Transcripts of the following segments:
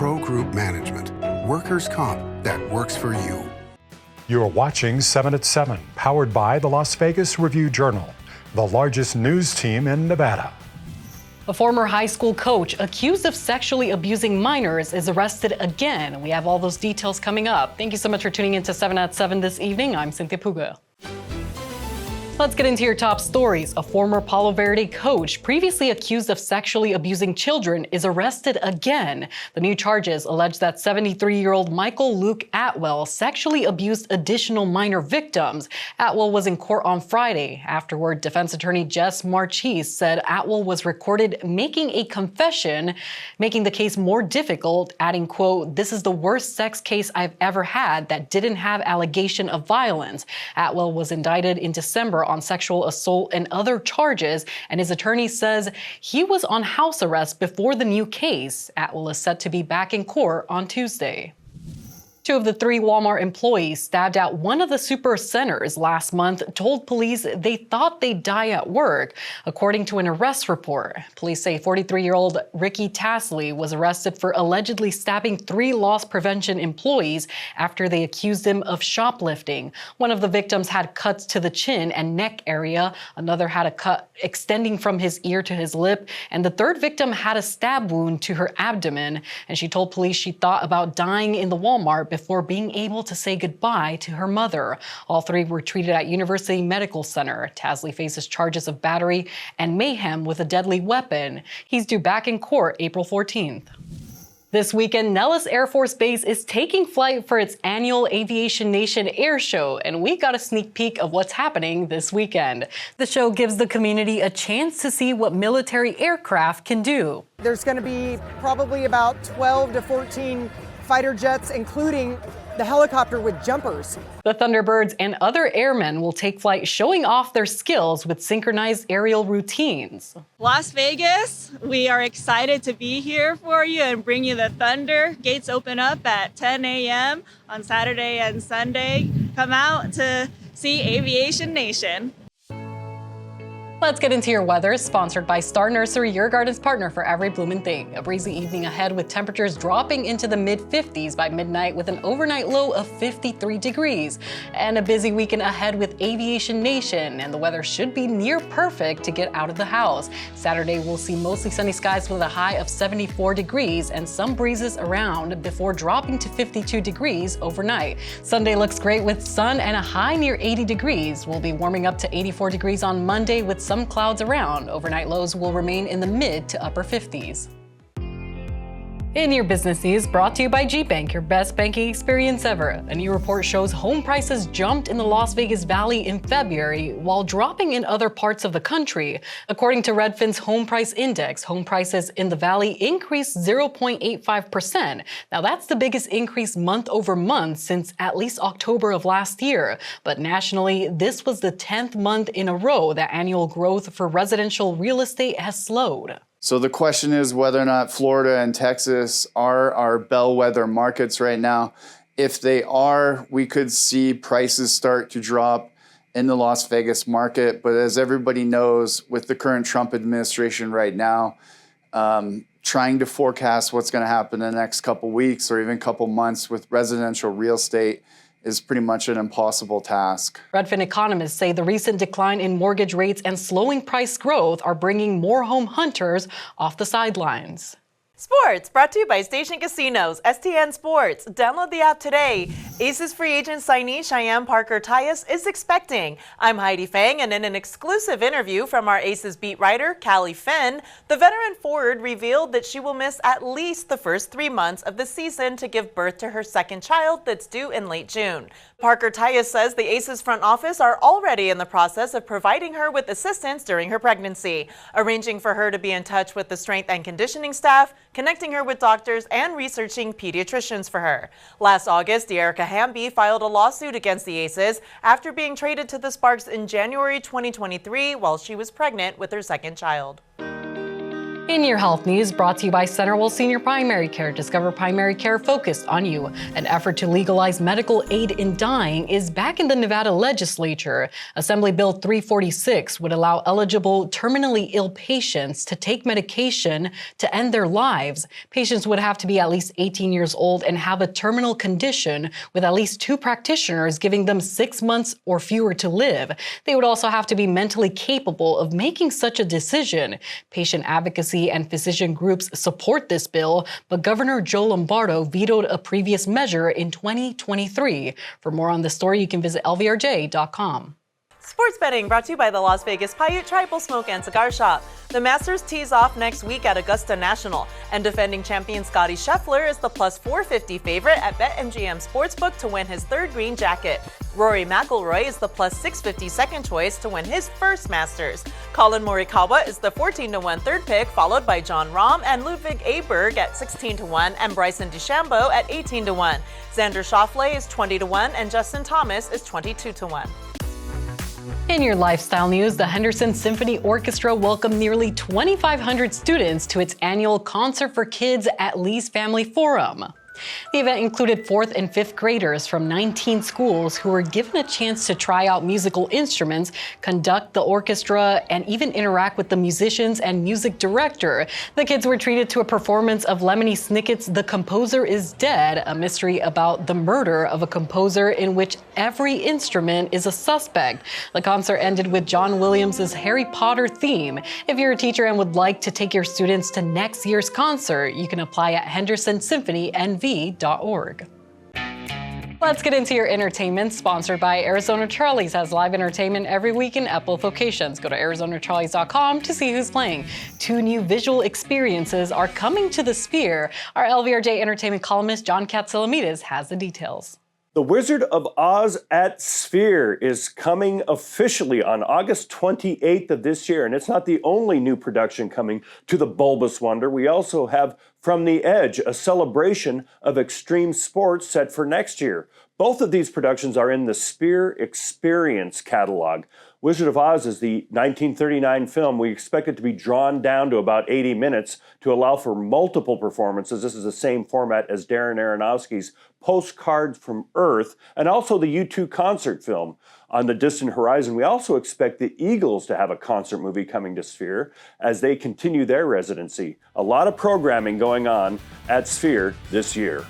Pro Group Management. Workers' comp that works for you. You're watching 7 at 7, powered by the Las Vegas Review-Journal, the largest news team in Nevada. A former high school coach accused of sexually abusing minors is arrested again. We have all those details coming up. Thank you so much for tuning in to 7 at 7 this evening. I'm Cynthia Puga. Let's get into your top stories. A former Palo Verde coach previously accused of sexually abusing children is arrested again. The new charges allege that 73-year-old Michael Luke Atwell sexually abused additional minor victims. Atwell was in court on Friday. Afterward, defense attorney Jess Marchese said Atwell was recorded making a confession, making the case more difficult, adding, quote, "This is the worst sex case I've ever had that didn't have allegation of violence." Atwell was indicted in December on sexual assault and other charges, and his attorney says he was on house arrest before the new case. Atwell is set to be back in court on Tuesday. 2 of the 3 Walmart employees stabbed at one of the super centers last month told police they thought they'd die at work, according to an arrest report. Police say 43-year-old Ricky Tasley was arrested for allegedly stabbing 3 loss prevention employees after they accused him of shoplifting. One of the victims had cuts to the chin and neck area, another had a cut extending from his ear to his lip, and the third victim had a stab wound to her abdomen. And she told police she thought about dying in the Walmart before being able to say goodbye to her mother. All 3 were treated at University Medical Center. Tasley faces charges of battery and mayhem with a deadly weapon. He's due back in court April 14th. This weekend, Nellis Air Force Base is taking flight for its annual Aviation Nation air show, and we got a sneak peek of what's happening this weekend. The show gives the community a chance to see what military aircraft can do. There's going to be probably about 12 to 14 fighter jets, including the helicopter with jumpers. The Thunderbirds and other airmen will take flight showing off their skills with synchronized aerial routines. Las Vegas, we are excited to be here for you and bring you the Thunder. Gates open up at 10 a.m. on Saturday and Sunday. Come out to see Aviation Nation. Let's get into your weather, sponsored by Star Nursery, your garden's partner for every bloomin' thing. A breezy evening ahead with temperatures dropping into the mid-50s by midnight with an overnight low of 53 degrees. And a busy weekend ahead with Aviation Nation, and the weather should be near perfect to get out of the house. Saturday we'll see mostly sunny skies with a high of 74 degrees and some breezes around before dropping to 52 degrees overnight. Sunday looks great with sun and a high near 80 degrees. We'll be warming up to 84 degrees on Monday with some clouds around. Overnight lows will remain in the mid to upper 50s. In your business news, brought to you by GBank, your best banking experience ever. A new report shows home prices jumped in the Las Vegas Valley in February, while dropping in other parts of the country. According to Redfin's Home Price Index, home prices in the Valley increased 0.85%. Now that's the biggest increase month over month since at least October of last year. But nationally, this was the 10th month in a row that annual growth for residential real estate has slowed. So the question is whether or not Florida and Texas are our bellwether markets right now. If they are, we could see prices start to drop in the Las Vegas market. But as everybody knows, with the current Trump administration right now, trying to forecast what's going to happen in the next couple weeks or even couple months with residential real estate is pretty much an impossible task. Redfin economists say the recent decline in mortgage rates and slowing price growth are bringing more home hunters off the sidelines. Sports, brought to you by Station Casinos, STN Sports. Download the app today. Aces free agent signee Cheyenne Parker-Tyus is expecting. I'm Heidi Fang, and in an exclusive interview from our Aces beat writer, Callie Finn, the veteran forward revealed that she will miss at least the first 3 months of the season to give birth to her second child that's due in late June. Parker-Tyus says the Aces front office are already in the process of providing her with assistance during her pregnancy, arranging for her to be in touch with the strength and conditioning staff, connecting her with doctors, and researching pediatricians for her. Last August, De'Erica Hamby filed a lawsuit against the Aces after being traded to the Sparks in January 2023 while she was pregnant with her second child. In your health news, brought to you by Centerville Senior Primary Care. Discover primary care focused on you. An effort to legalize medical aid in dying is back in the Nevada legislature. Assembly Bill 346 would allow eligible terminally ill patients to take medication to end their lives. Patients would have to be at least 18 years old and have a terminal condition with at least 2 practitioners giving them 6 months or fewer to live. They would also have to be mentally capable of making such a decision. Patient advocacy and physician groups support this bill, but Governor Joe Lombardo vetoed a previous measure in 2023. For more on this story, you can visit lvrj.com. Sports betting brought to you by the Las Vegas Paiute Tribal Smoke and Cigar Shop. The Masters tees off next week at Augusta National, and defending champion Scottie Scheffler is the plus 450 favorite at BetMGM Sportsbook to win his 3rd green jacket. Rory McIlroy is the plus 650 second choice to win his first Masters. Colin Morikawa is the 14-1 third pick, followed by John Rahm and Ludwig Aberg at 16-1 and Bryson DeChambeau at 18-1. Xander Schauffele is 20-1 and Justin Thomas is 22-1. In your lifestyle news, the Henderson Symphony Orchestra welcomed nearly 2,500 students to its annual Concert for Kids at Lee's Family Forum. The event included 4th and 5th graders from 19 schools who were given a chance to try out musical instruments, conduct the orchestra, and even interact with the musicians and music director. The kids were treated to a performance of Lemony Snicket's The Composer is Dead, a mystery about the murder of a composer in which every instrument is a suspect. The concert ended with John Williams' Harry Potter theme. If you're a teacher and would like to take your students to next year's concert, you can apply at hendersonsymphonynv.org. Let's get into your entertainment, sponsored by Arizona Charlie's. Has live entertainment every weekend at both locations. Go to ArizonaCharlies.com to see who's playing. 2 new visual experiences are coming to the Sphere. Our LVRJ entertainment columnist John Katsilometes has the details. The Wizard of Oz at Sphere is coming officially on August 28th of this year, and it's not the only new production coming to the Bulbous Wonder. We also have From the Edge, a celebration of extreme sports set for next year. Both of these productions are in the Sphere Experience catalog. Wizard of Oz is the 1939 film. We expect it to be drawn down to about 80 minutes to allow for multiple performances. This is the same format as Darren Aronofsky's Postcards from Earth, and also the U2 concert film. On the distant horizon, we also expect the Eagles to have a concert movie coming to Sphere as they continue their residency. A lot of programming going on at Sphere this year.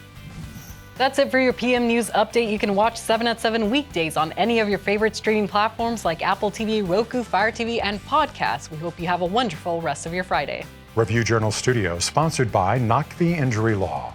That's it for your PM News update. You can watch 7 at 7 weekdays on any of your favorite streaming platforms like Apple TV, Roku, Fire TV, and podcasts. We hope you have a wonderful rest of your Friday. Review Journal Studio, sponsored by Knock the Injury Law.